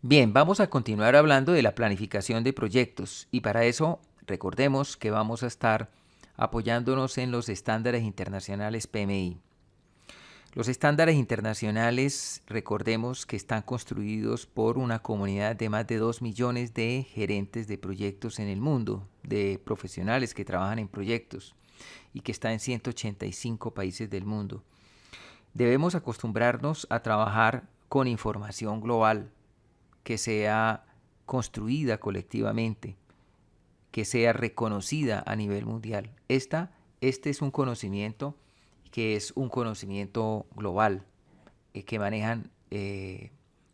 Bien, vamos a continuar hablando de la planificación de proyectos y para eso recordemos que vamos a estar apoyándonos en los estándares internacionales PMI. Los estándares internacionales, recordemos que están construidos por una comunidad de más de 2 millones de gerentes de proyectos en el mundo, de profesionales que trabajan en proyectos y que está en 185 países del mundo. Debemos acostumbrarnos a trabajar con información global que sea construida colectivamente, que sea reconocida a nivel mundial. Este es un conocimiento que es un conocimiento global, que manejan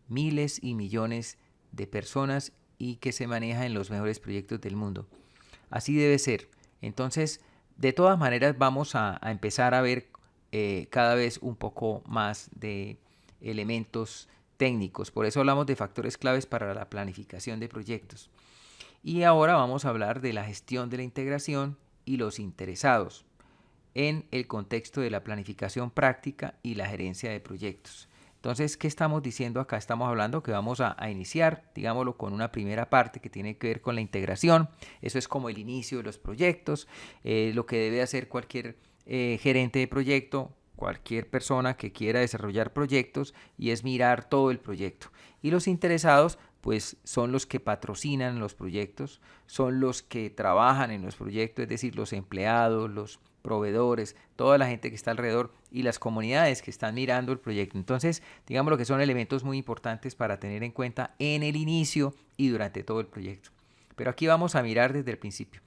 miles y millones de personas y que se maneja en los mejores proyectos del mundo. Así debe ser. Entonces, de todas maneras, vamos a empezar a ver cada vez un poco más de elementos técnicos. Por eso hablamos de factores claves para la planificación de proyectos. Y ahora vamos a hablar de la gestión de la integración y los interesados en el contexto de la planificación práctica y la gerencia de proyectos. Entonces, ¿qué estamos diciendo acá? Estamos hablando que vamos a iniciar, digámoslo, con una primera parte que tiene que ver con la integración. Eso es como el inicio de los proyectos, lo que debe hacer cualquier gerente de proyecto, cualquier persona que quiera desarrollar proyectos, y es mirar todo el proyecto. Y los interesados pues son los que patrocinan los proyectos, son los que trabajan en los proyectos, es decir, los empleados, los proveedores, toda la gente que está alrededor y las comunidades que están mirando el proyecto. Entonces, digamos lo que son elementos muy importantes para tener en cuenta en el inicio y durante todo el proyecto. Pero aquí vamos a mirar desde el principio.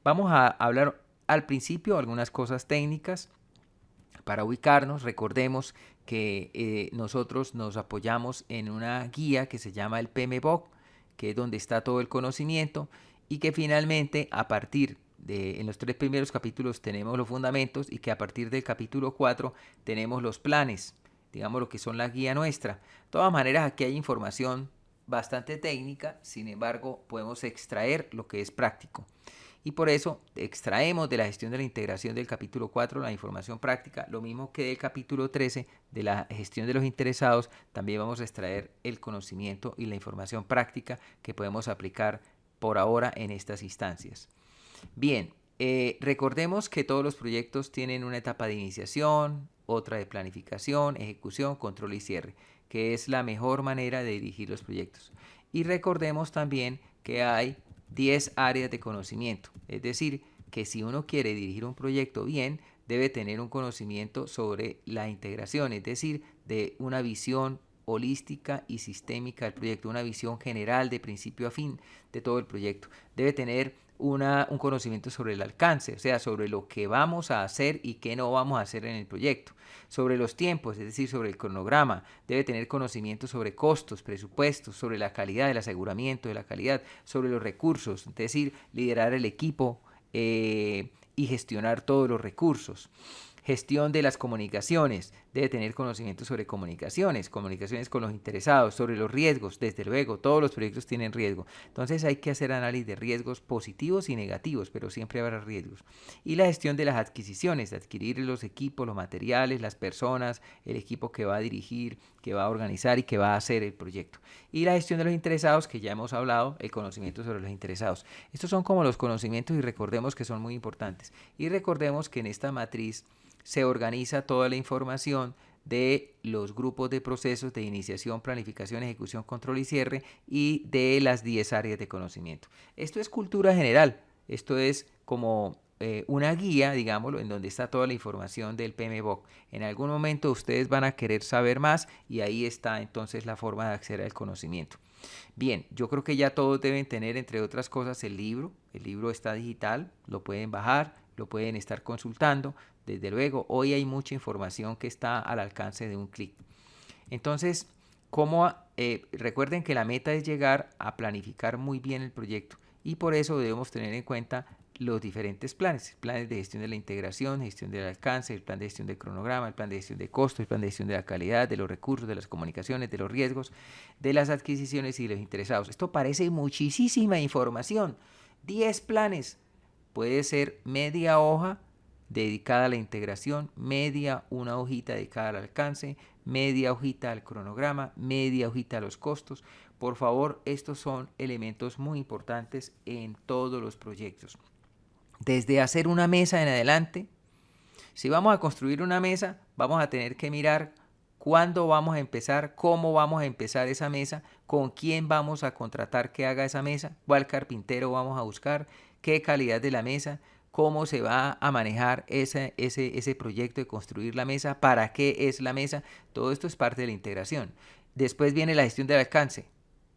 Vamos a hablar al principio algunas cosas técnicas para ubicarnos. Recordemos que nosotros nos apoyamos en una guía que se llama el PMBOK, que es donde está todo el conocimiento y que finalmente a partir en los 3 primeros capítulos tenemos los fundamentos y que a partir del capítulo 4 tenemos los planes, digamos lo que son la guía nuestra. De todas maneras, aquí hay información bastante técnica, sin embargo podemos extraer lo que es práctico. Y por eso extraemos de la gestión de la integración del capítulo 4 la información práctica, lo mismo que del capítulo 13 de la gestión de los interesados, también vamos a extraer el conocimiento y la información práctica que podemos aplicar por ahora en estas instancias. Bien, recordemos que todos los proyectos tienen una etapa de iniciación, otra de planificación, ejecución, control y cierre, que es la mejor manera de dirigir los proyectos. Y recordemos también que hay 10 áreas de conocimiento, es decir, que si uno quiere dirigir un proyecto bien, debe tener un conocimiento sobre la integración, es decir, de una visión holística y sistémica del proyecto, una visión general de principio a fin de todo el proyecto. Debe tener un conocimiento sobre el alcance, o sea, sobre lo que vamos a hacer y qué no vamos a hacer en el proyecto, sobre los tiempos, es decir, sobre el cronograma. Debe tener conocimiento sobre costos, presupuestos, sobre la calidad, el aseguramiento de la calidad, sobre los recursos, es decir, liderar el equipo y gestionar todos los recursos. Gestión de las comunicaciones, debe tener conocimiento sobre comunicaciones con los interesados, sobre los riesgos, desde luego, todos los proyectos tienen riesgo. Entonces hay que hacer análisis de riesgos positivos y negativos, pero siempre habrá riesgos. Y la gestión de las adquisiciones, de adquirir los equipos, los materiales, las personas, el equipo que va a dirigir, que va a organizar y que va a hacer el proyecto. Y la gestión de los interesados, que ya hemos hablado, el conocimiento sobre los interesados. Estos son como los conocimientos y recordemos que son muy importantes. Y recordemos que en esta matriz se organiza toda la información de los grupos de procesos de iniciación, planificación, ejecución, control y cierre y de las 10 áreas de conocimiento. Esto es cultura general, esto es como una guía, digámoslo, en donde está toda la información del PMBOK. En algún momento ustedes van a querer saber más y ahí está entonces la forma de acceder al conocimiento. Bien, yo creo que ya todos deben tener, entre otras cosas, el libro. El libro está digital, lo pueden bajar, lo pueden estar consultando. Desde luego, hoy hay mucha información que está al alcance de un clic. Entonces, recuerden que la meta es llegar a planificar muy bien el proyecto y por eso debemos tener en cuenta los diferentes planes, planes de gestión de la integración, gestión del alcance, el plan de gestión del cronograma, el plan de gestión de costos, el plan de gestión de la calidad, de los recursos, de las comunicaciones, de los riesgos, de las adquisiciones y de los interesados. Esto parece muchísima información. 10 planes, puede ser media hoja dedicada a la integración, media una hojita dedicada al alcance, media hojita al cronograma, media hojita a los costos. Por favor, estos son elementos muy importantes en todos los proyectos. Desde hacer una mesa en adelante, si vamos a construir una mesa, vamos a tener que mirar cuándo vamos a empezar, cómo vamos a empezar esa mesa, con quién vamos a contratar que haga esa mesa, cuál carpintero vamos a buscar, qué calidad de la mesa, cómo se va a manejar ese proyecto de construir la mesa, para qué es la mesa. Todo esto es parte de la integración. Después viene la gestión del alcance.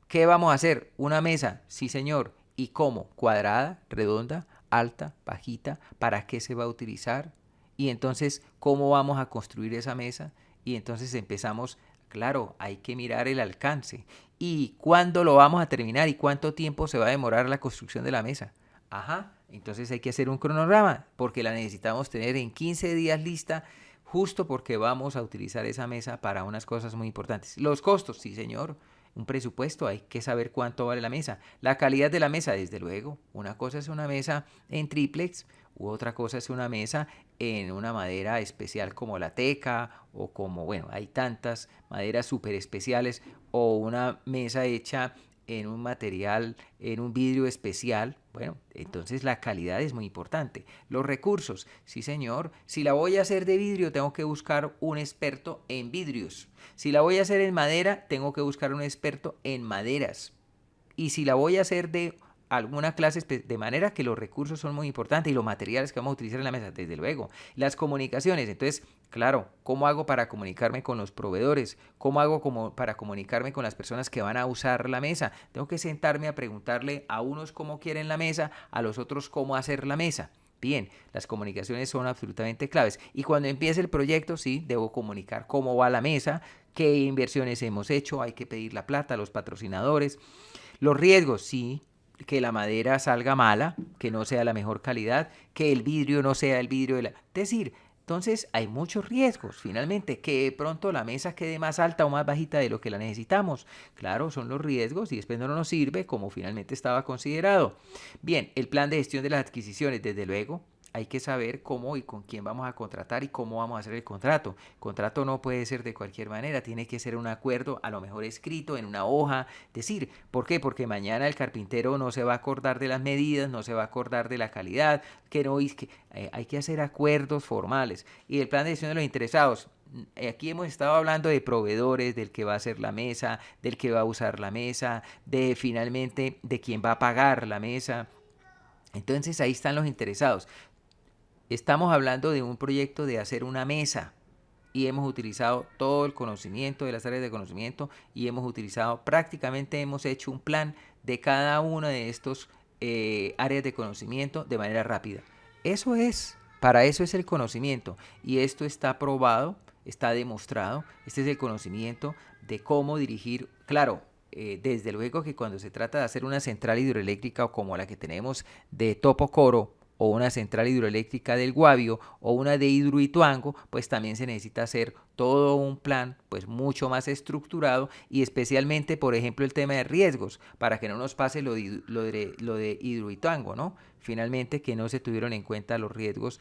¿Qué vamos a hacer? Una mesa, sí señor. ¿Y cómo? Cuadrada, redonda, alta, bajita. ¿Para qué se va a utilizar? Y entonces, ¿cómo vamos a construir esa mesa? Y entonces empezamos, claro, hay que mirar el alcance. ¿Y cuándo lo vamos a terminar? ¿Y cuánto tiempo se va a demorar la construcción de la mesa? Ajá, entonces hay que hacer un cronograma, porque la necesitamos tener en 15 días lista, justo porque vamos a utilizar esa mesa para unas cosas muy importantes. Los costos, sí señor. Un presupuesto, hay que saber cuánto vale la mesa. La calidad de la mesa, desde luego. Una cosa es una mesa en triplex, u otra cosa es una mesa en una madera especial como la teca, o como, bueno, hay tantas maderas súper especiales, o una mesa hecha en un material, en un vidrio especial. Bueno, entonces la calidad es muy importante. Los recursos, sí señor, si la voy a hacer de vidrio tengo que buscar un experto en vidrios. Si la voy a hacer en madera tengo que buscar un experto en maderas. Y si la voy a hacer de alguna clase, de manera que los recursos son muy importantes y los materiales que vamos a utilizar en la mesa, desde luego. Las comunicaciones, entonces, claro, ¿cómo hago para comunicarme con los proveedores? ¿Cómo hago para comunicarme con las personas que van a usar la mesa? Tengo que sentarme a preguntarle a unos cómo quieren la mesa, a los otros cómo hacer la mesa. Bien, las comunicaciones son absolutamente claves. Y cuando empiece el proyecto, sí, debo comunicar cómo va la mesa, qué inversiones hemos hecho, hay que pedir la plata a los patrocinadores. Los riesgos, sí, que la madera salga mala, que no sea la mejor calidad, que el vidrio no sea el vidrio de la... Es decir, entonces hay muchos riesgos, finalmente, que de pronto la mesa quede más alta o más bajita de lo que la necesitamos. Claro, son los riesgos y después no nos sirve como finalmente estaba considerado. Bien, el plan de gestión de las adquisiciones, desde luego, hay que saber cómo y con quién vamos a contratar y cómo vamos a hacer el contrato. El contrato no puede ser de cualquier manera, tiene que ser un acuerdo, a lo mejor escrito en una hoja. Decir, ¿por qué? Porque mañana el carpintero no se va a acordar de las medidas, no se va a acordar de la calidad, que no es que hay que hacer acuerdos formales. Y el plan de gestión de los interesados. Aquí hemos estado hablando de proveedores, del que va a hacer la mesa, del que va a usar la mesa, de finalmente de quién va a pagar la mesa. Entonces ahí están los interesados. Estamos hablando de un proyecto de hacer una mesa y hemos utilizado todo el conocimiento de las áreas de conocimiento y prácticamente hemos hecho un plan de cada una de estos áreas de conocimiento de manera rápida. Para eso es el conocimiento y esto está probado, está demostrado. Este es el conocimiento de cómo dirigir, claro. Desde luego que cuando se trata de hacer una central hidroeléctrica o como la que tenemos de Topocoro, o una central hidroeléctrica del Guavio o una de Hidroituango, pues también se necesita hacer todo un plan pues mucho más estructurado y especialmente, por ejemplo, el tema de riesgos, para que no nos pase lo de Hidroituango, ¿no? Finalmente, que no se tuvieron en cuenta los riesgos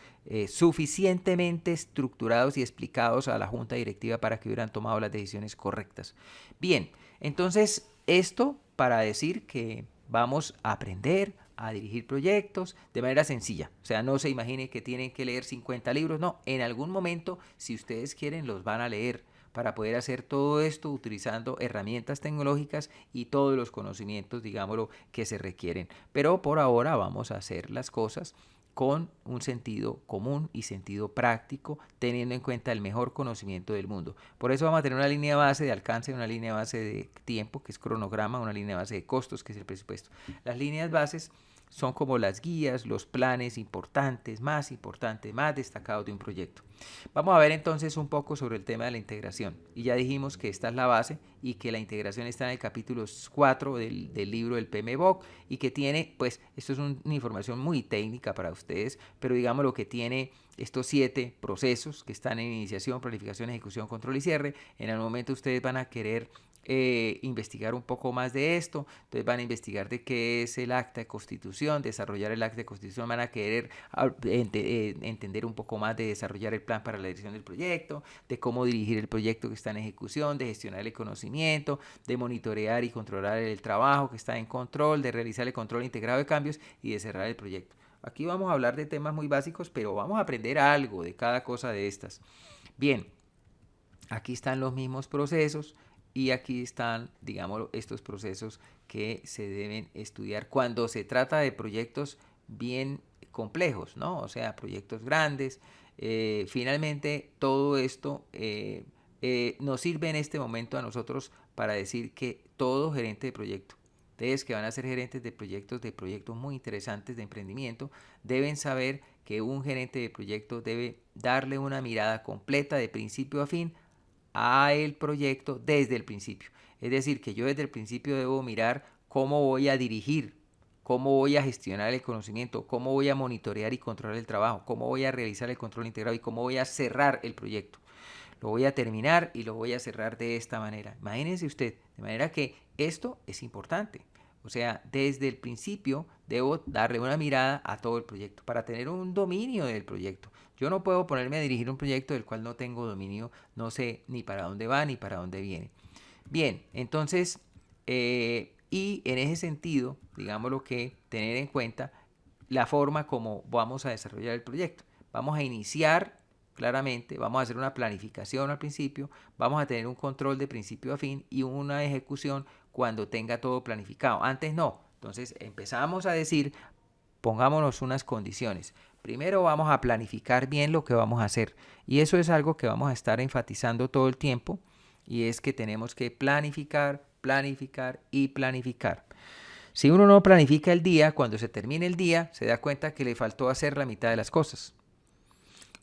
suficientemente estructurados y explicados a la junta directiva para que hubieran tomado las decisiones correctas. Bien, entonces esto para decir que vamos a aprender a dirigir proyectos de manera sencilla. O sea, no se imagine que tienen que leer 50 libros. No, en algún momento, si ustedes quieren, los van a leer para poder hacer todo esto utilizando herramientas tecnológicas y todos los conocimientos, digámoslo, que se requieren. Pero por ahora vamos a hacer las cosas con un sentido común y sentido práctico, teniendo en cuenta el mejor conocimiento del mundo. Por eso vamos a tener una línea base de alcance, una línea base de tiempo, que es cronograma, una línea base de costos, que es el presupuesto. Las líneas bases son como las guías, los planes importantes, más destacados de un proyecto. Vamos a ver entonces un poco sobre el tema de la integración. Y ya dijimos que esta es la base y que la integración está en el capítulo 4 del libro del PMBOK y que tiene, pues, esto es una información muy técnica para ustedes, pero digamos lo que tiene estos 7 procesos que están en iniciación, planificación, ejecución, control y cierre. En el momento ustedes van a querer investigar un poco más de esto. Entonces van a investigar de qué es el acta de constitución, desarrollar el acta de constitución, van a querer entender un poco más de desarrollar el plan para la dirección del proyecto, de cómo dirigir el proyecto que está en ejecución, de gestionar el conocimiento, de monitorear y controlar el trabajo que está en control, de realizar el control integrado de cambios y de cerrar el proyecto. Aquí vamos a hablar de temas muy básicos, pero vamos a aprender algo de cada cosa de estas. Bien, aquí están los mismos procesos y aquí están, digamos, estos procesos que se deben estudiar cuando se trata de proyectos bien complejos, ¿no? O sea, proyectos grandes. Finalmente, todo esto nos sirve en este momento a nosotros para decir que todo gerente de proyecto, ustedes que van a ser gerentes de proyectos muy interesantes de emprendimiento, deben saber que un gerente de proyecto debe darle una mirada completa de principio a fin a el proyecto desde el principio. Es decir, que yo desde el principio debo mirar cómo voy a dirigir, cómo voy a gestionar el conocimiento, cómo voy a monitorear y controlar el trabajo, cómo voy a realizar el control integrado y cómo voy a cerrar el proyecto. Lo voy a terminar y lo voy a cerrar de esta manera. Imagínense usted, de manera que esto es importante. O sea, desde el principio debo darle una mirada a todo el proyecto para tener un dominio del proyecto. Yo no puedo ponerme a dirigir un proyecto del cual no tengo dominio, no sé ni para dónde va ni para dónde viene. Bien, entonces, y en ese sentido, digámoslo que tener en cuenta la forma como vamos a desarrollar el proyecto. Vamos a iniciar claramente, vamos a hacer una planificación al principio, vamos a tener un control de principio a fin y una ejecución cuando tenga todo planificado. Antes no. Entonces empezamos a decir, pongámonos unas condiciones. Primero vamos a planificar bien lo que vamos a hacer. Y eso es algo que vamos a estar enfatizando todo el tiempo. Y es que tenemos que planificar, planificar y planificar. Si uno no planifica el día, cuando se termine el día, se da cuenta que le faltó hacer la mitad de las cosas.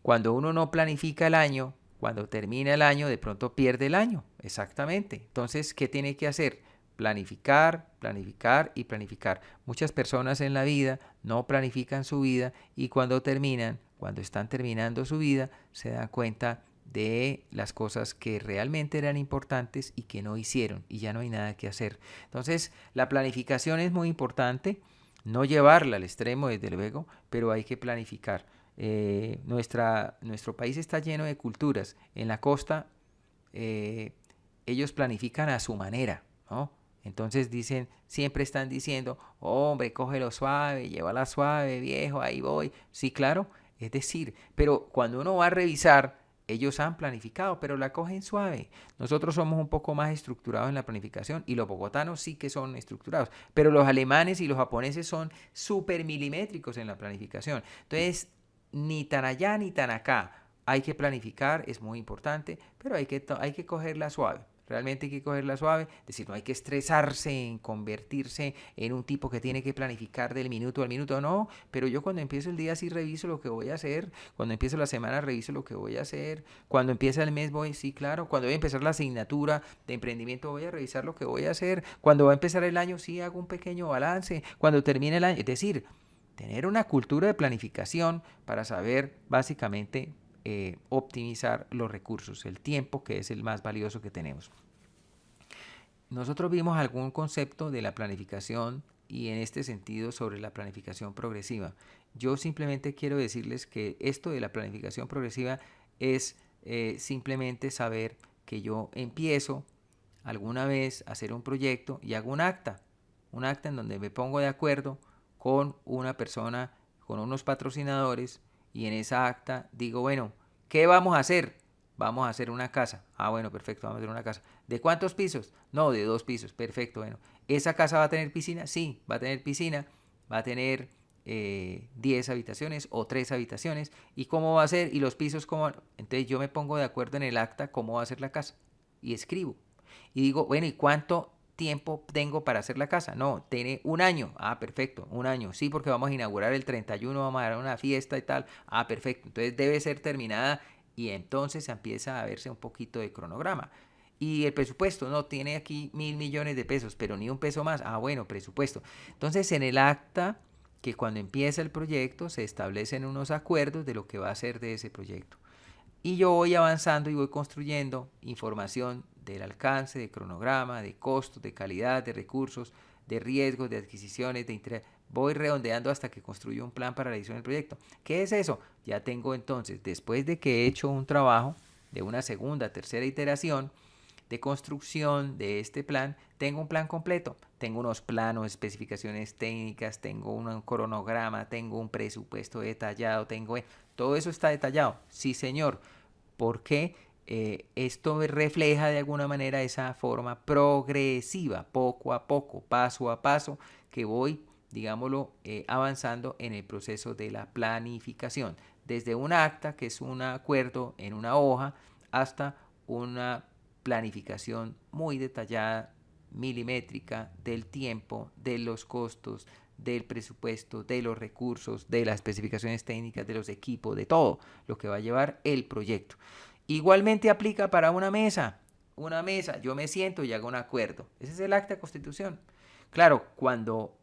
Cuando uno no planifica el año, cuando termina el año, de pronto pierde el año. Exactamente. Entonces, ¿qué tiene que hacer? Planificar, planificar y planificar. Muchas personas en la vida no planifican su vida y cuando están terminando su vida, se dan cuenta de las cosas que realmente eran importantes y que no hicieron y ya no hay nada que hacer. Entonces, la planificación es muy importante, no llevarla al extremo desde luego, pero hay que planificar. Nuestro país está lleno de culturas. En la costa, ellos planifican a su manera, ¿no? Entonces siempre están diciendo, hombre, cógelo suave, llévala suave, viejo, ahí voy. Sí, claro, es decir, pero cuando uno va a revisar, ellos han planificado, pero la cogen suave. Nosotros somos un poco más estructurados en la planificación y los bogotanos sí que son estructurados, pero los alemanes y los japoneses son súper milimétricos en la planificación. Entonces, ni tan allá ni tan acá. Hay que planificar, es muy importante, pero hay que cogerla suave. Realmente hay que cogerla suave, es decir, no hay que estresarse en convertirse en un tipo que tiene que planificar del minuto al minuto, no, pero yo cuando empiezo el día sí reviso lo que voy a hacer, cuando empiezo la semana reviso lo que voy a hacer, cuando empieza el mes voy, sí, claro, cuando voy a empezar la asignatura de emprendimiento voy a revisar lo que voy a hacer, cuando va a empezar el año sí hago un pequeño balance, cuando termine el año, es decir, tener una cultura de planificación para saber básicamente optimizar los recursos, el tiempo que es el más valioso que tenemos. Nosotros vimos algún concepto de la planificación y en este sentido sobre la planificación progresiva. Yo simplemente quiero decirles que esto de la planificación progresiva es simplemente saber que yo empiezo alguna vez a hacer un proyecto y hago un acta en donde me pongo de acuerdo con una persona, con unos patrocinadores y en esa acta digo, bueno, ¿qué vamos a hacer? Vamos a hacer una casa. Ah, bueno, perfecto, vamos a hacer una casa. ¿De cuántos pisos? No, de 2 pisos. Perfecto, bueno. ¿Esa casa va a tener piscina? Sí, va a tener piscina. Va a tener 10 habitaciones o 3 habitaciones. ¿Y cómo va a ser? ¿Y los pisos cómo? Entonces yo me pongo de acuerdo en el acta cómo va a ser la casa. Y escribo. Y digo, bueno, ¿y cuánto tiempo tengo para hacer la casa? No, tiene un año. Ah, perfecto, un año. Sí, porque vamos a inaugurar el 31, vamos a dar una fiesta y tal. Ah, perfecto. Entonces debe ser terminada y entonces empieza a verse un poquito de cronograma. Y el presupuesto, no, tiene aquí 1.000 millones de pesos, pero ni un peso más. Ah, bueno, presupuesto. Entonces en el acta, que cuando empieza el proyecto se establecen unos acuerdos de lo que va a ser de ese proyecto. Y yo voy avanzando y voy construyendo información del alcance, de cronograma, de costos, de calidad, de recursos, de riesgos, de adquisiciones, de interés. Voy redondeando hasta que construyo un plan para la edición del proyecto. ¿Qué es eso? Ya tengo entonces, después de que he hecho un trabajo de una segunda, tercera iteración de construcción de este plan, tengo un plan completo. Tengo unos planos, especificaciones técnicas, tengo un cronograma, tengo un presupuesto detallado, todo eso está detallado. Sí, señor, porque esto refleja de alguna manera esa forma progresiva, poco a poco, paso a paso, que voy, digámoslo, avanzando en el proceso de la planificación. Desde un acta, que es un acuerdo en una hoja, hasta una planificación muy detallada, milimétrica, del tiempo, de los costos, del presupuesto, de los recursos, de las especificaciones técnicas, de los equipos, de todo lo que va a llevar el proyecto. Igualmente aplica para una mesa. Una mesa, yo me siento y hago un acuerdo. Ese es el acta de constitución. Claro, cuando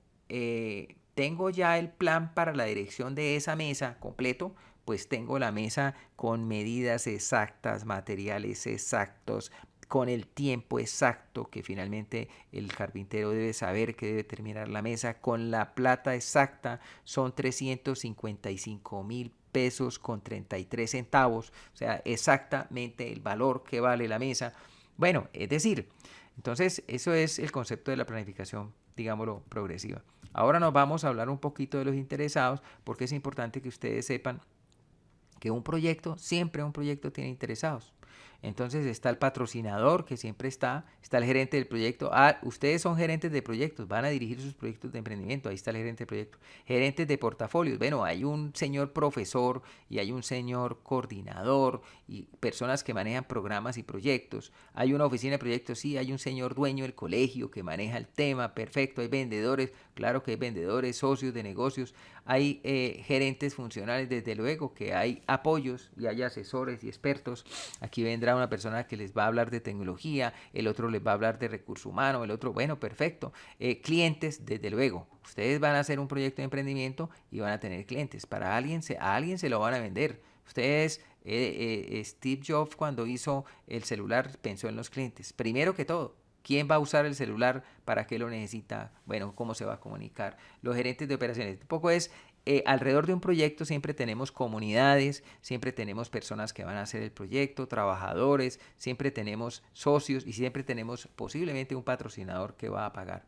tengo ya el plan para la dirección de esa mesa completo, pues tengo la mesa con medidas exactas, materiales exactos, con el tiempo exacto que finalmente el carpintero debe saber que debe terminar la mesa, con la plata exacta, son 355.000 pesos con 33 centavos, o sea, exactamente el valor que vale la mesa. Bueno, es decir, entonces eso es el concepto de la planificación, digámoslo, progresiva. Ahora nos vamos a hablar un poquito de los interesados, porque es importante que ustedes sepan que siempre un proyecto tiene interesados. Entonces está el patrocinador que siempre está el gerente del proyecto. Ustedes son gerentes de proyectos, van a dirigir sus proyectos de emprendimiento, ahí está el gerente de proyecto. Gerentes de portafolios, bueno, hay un señor profesor y hay un señor coordinador y personas que manejan programas y proyectos. Hay una oficina de proyectos, sí, hay un señor dueño del colegio que maneja el tema, perfecto, hay vendedores, claro que hay vendedores, socios de negocios, hay gerentes funcionales, desde luego que hay apoyos y hay asesores y expertos. Aquí vendrá una persona que les va a hablar de tecnología, el otro les va a hablar de recursos humanos, el otro, bueno, perfecto. Clientes, desde luego. Ustedes van a hacer un proyecto de emprendimiento y van a tener clientes. A alguien se lo van a vender. Ustedes, Steve Jobs cuando hizo el celular pensó en los clientes. Primero que todo, ¿quién va a usar el celular? ¿Para qué lo necesita? Bueno, ¿cómo se va a comunicar? Los gerentes de operaciones. Un poco es alrededor de un proyecto siempre tenemos comunidades, siempre tenemos personas que van a hacer el proyecto, trabajadores, siempre tenemos socios y siempre tenemos posiblemente un patrocinador que va a pagar.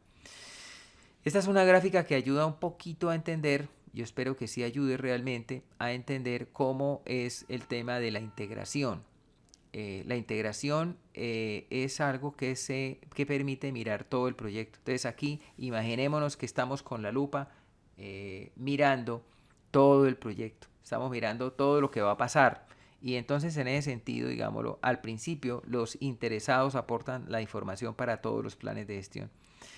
Esta es una gráfica que ayuda un poquito a entender, yo espero que sí ayude realmente a entender cómo es el tema de la integración. La integración es algo que permite mirar todo el proyecto. Entonces aquí imaginémonos que estamos con la lupa mirando todo el proyecto. Estamos mirando todo lo que va a pasar. Y entonces en ese sentido, digámoslo, al principio los interesados aportan la información para todos los planes de gestión.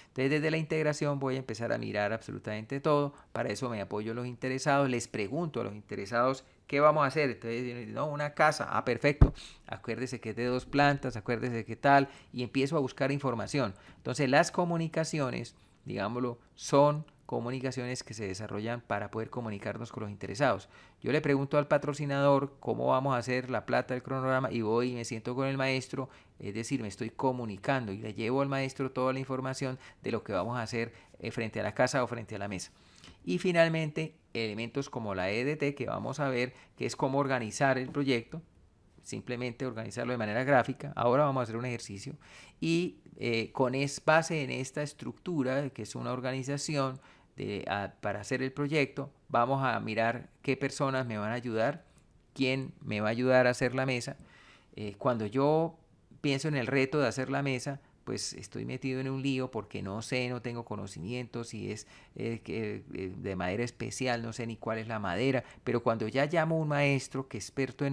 Entonces desde la integración voy a empezar a mirar absolutamente todo. Para eso me apoyo a los interesados, les pregunto a los interesados qué vamos a hacer. Entonces, no, una casa, perfecto. Acuérdese que es de 2 plantas, acuérdese qué tal. Y empiezo a buscar información. Entonces las comunicaciones, digámoslo, son comunicaciones que se desarrollan para poder comunicarnos con los interesados. Yo le pregunto al patrocinador cómo vamos a hacer la plata del cronograma y voy y me siento con el maestro, es decir, me estoy comunicando y le llevo al maestro toda la información de lo que vamos a hacer frente a la casa o frente a la mesa. Y finalmente, elementos como la EDT que vamos a ver, que es cómo organizar el proyecto, simplemente organizarlo de manera gráfica. Ahora vamos a hacer un ejercicio y con base en esta estructura, que es una organización para hacer el proyecto, vamos a mirar qué personas me van a ayudar, quién me va a ayudar a hacer la mesa. Cuando yo pienso en el reto de hacer la mesa, pues estoy metido en un lío porque no sé, no tengo conocimiento, si es de madera especial, no sé ni cuál es la madera, pero cuando ya llamo a un maestro que es experto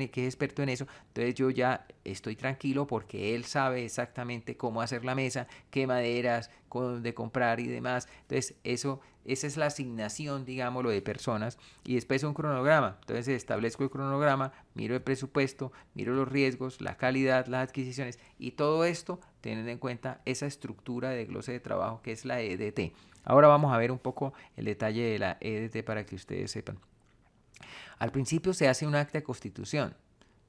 en eso, entonces yo ya estoy tranquilo porque él sabe exactamente cómo hacer la mesa, qué maderas, de comprar y demás. Entonces esa es la asignación, digámoslo, de personas. Y después un cronograma. Entonces establezco el cronograma, miro el presupuesto, miro los riesgos, la calidad, las adquisiciones y todo esto teniendo en cuenta esa estructura de glose de trabajo que es la EDT. Ahora vamos a ver un poco el detalle de la EDT para que ustedes sepan. Al principio se hace un acta de constitución,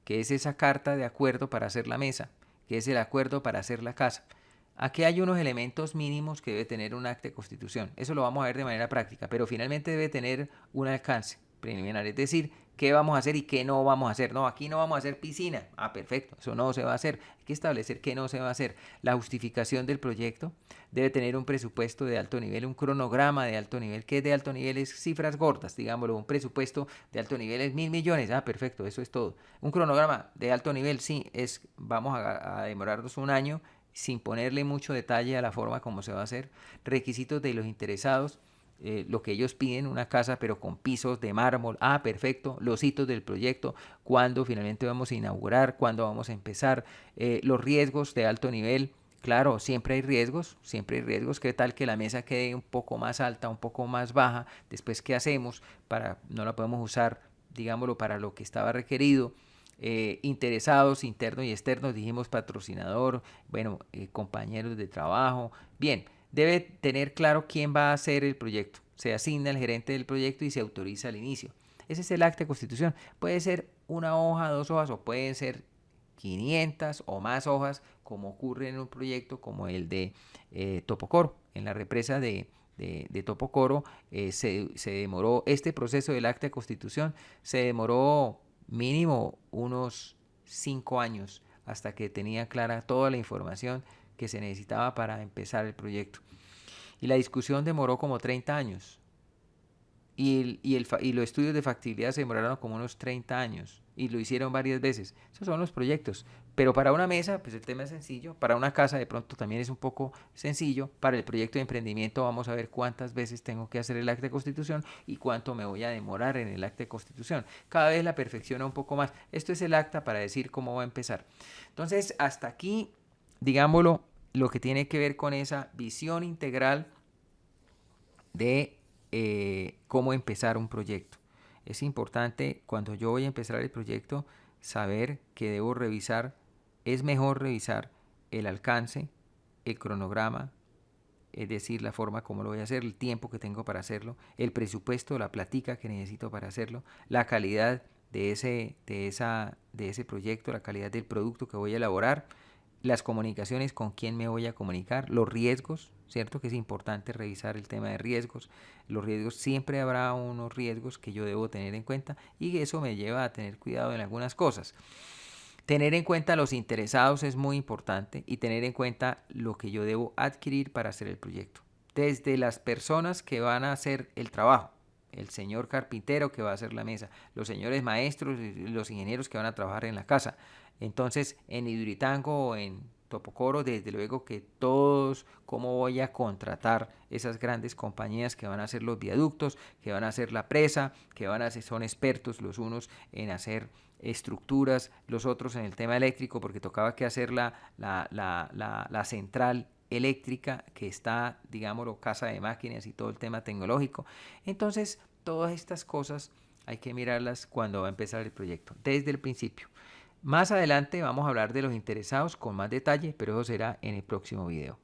que es esa carta de acuerdo para hacer la mesa. que es el acuerdo para hacer la casa. Aquí hay unos elementos mínimos que debe tener un acta de constitución. Eso lo vamos a ver de manera práctica, pero finalmente debe tener un alcance preliminar, es decir, qué vamos a hacer y qué no vamos a hacer. No, aquí no vamos a hacer piscina. Ah, perfecto, eso no se va a hacer. Hay que establecer qué no se va a hacer. La justificación del proyecto debe tener un presupuesto de alto nivel, un cronograma de alto nivel. ¿Qué es de alto nivel? Es cifras gordas, digámoslo. Un presupuesto de alto nivel es 1.000 millones. Ah, perfecto, eso es todo. Un cronograma de alto nivel, sí, vamos a demorarnos un año sin ponerle mucho detalle a la forma como se va a hacer. Requisitos de los interesados. Lo que ellos piden, una casa pero con pisos de mármol. Ah, perfecto. Los hitos del proyecto, cuándo finalmente vamos a inaugurar, cuándo vamos a empezar, los riesgos de alto nivel. Claro, siempre hay riesgos, siempre hay riesgos. ¿Qué tal que la mesa quede un poco más alta, un poco más baja? Después, ¿qué hacemos? No la podemos usar, digámoslo, para lo que estaba requerido. Interesados, internos y externos, dijimos patrocinador, bueno, compañeros de trabajo. Bien, debe tener claro quién va a hacer el proyecto. Se asigna el gerente del proyecto y se autoriza al inicio. Ese es el acta de constitución. Puede ser una hoja, 2 hojas o pueden ser 500 o más hojas, como ocurre en un proyecto como el de Topocoro. En la represa de Topocoro se demoró, este proceso del acta de constitución se demoró mínimo unos 5 años hasta que tenía clara toda la información que se necesitaba para empezar el proyecto. Y la discusión demoró como 30 años. Y los estudios de factibilidad se demoraron como unos 30 años. Y lo hicieron varias veces. Esos son los proyectos. Pero para una mesa, pues el tema es sencillo. Para una casa de pronto también es un poco sencillo. Para el proyecto de emprendimiento vamos a ver cuántas veces tengo que hacer el acta de constitución y cuánto me voy a demorar en el acta de constitución. Cada vez la perfecciona un poco más. Esto es el acta para decir cómo va a empezar. Entonces, hasta aquí, digámoslo, lo que tiene que ver con esa visión integral de cómo empezar un proyecto. Es importante cuando yo voy a empezar el proyecto saber que debo revisar, es mejor revisar el alcance, el cronograma, es decir, la forma como lo voy a hacer, el tiempo que tengo para hacerlo, el presupuesto, la platica que necesito para hacerlo, la calidad de ese proyecto, la calidad del producto que voy a elaborar, las comunicaciones, con quién me voy a comunicar, los riesgos, ¿cierto? Que es importante revisar el tema de riesgos. Los riesgos, siempre habrá unos riesgos que yo debo tener en cuenta y eso me lleva a tener cuidado en algunas cosas. Tener en cuenta los interesados es muy importante y tener en cuenta lo que yo debo adquirir para hacer el proyecto. Desde las personas que van a hacer el trabajo, el señor carpintero que va a hacer la mesa, los señores maestros y los ingenieros que van a trabajar en la casa. Entonces, en Hidroitango o en Topocoro, desde luego que todos, cómo voy a contratar esas grandes compañías que van a hacer los viaductos, que van a hacer la presa, que son expertos los unos en hacer estructuras, los otros en el tema eléctrico, porque tocaba que hacer la central eléctrica que está, digámoslo, casa de máquinas y todo el tema tecnológico. Entonces, todas estas cosas hay que mirarlas cuando va a empezar el proyecto, desde el principio. Más adelante vamos a hablar de los interesados con más detalle, pero eso será en el próximo video.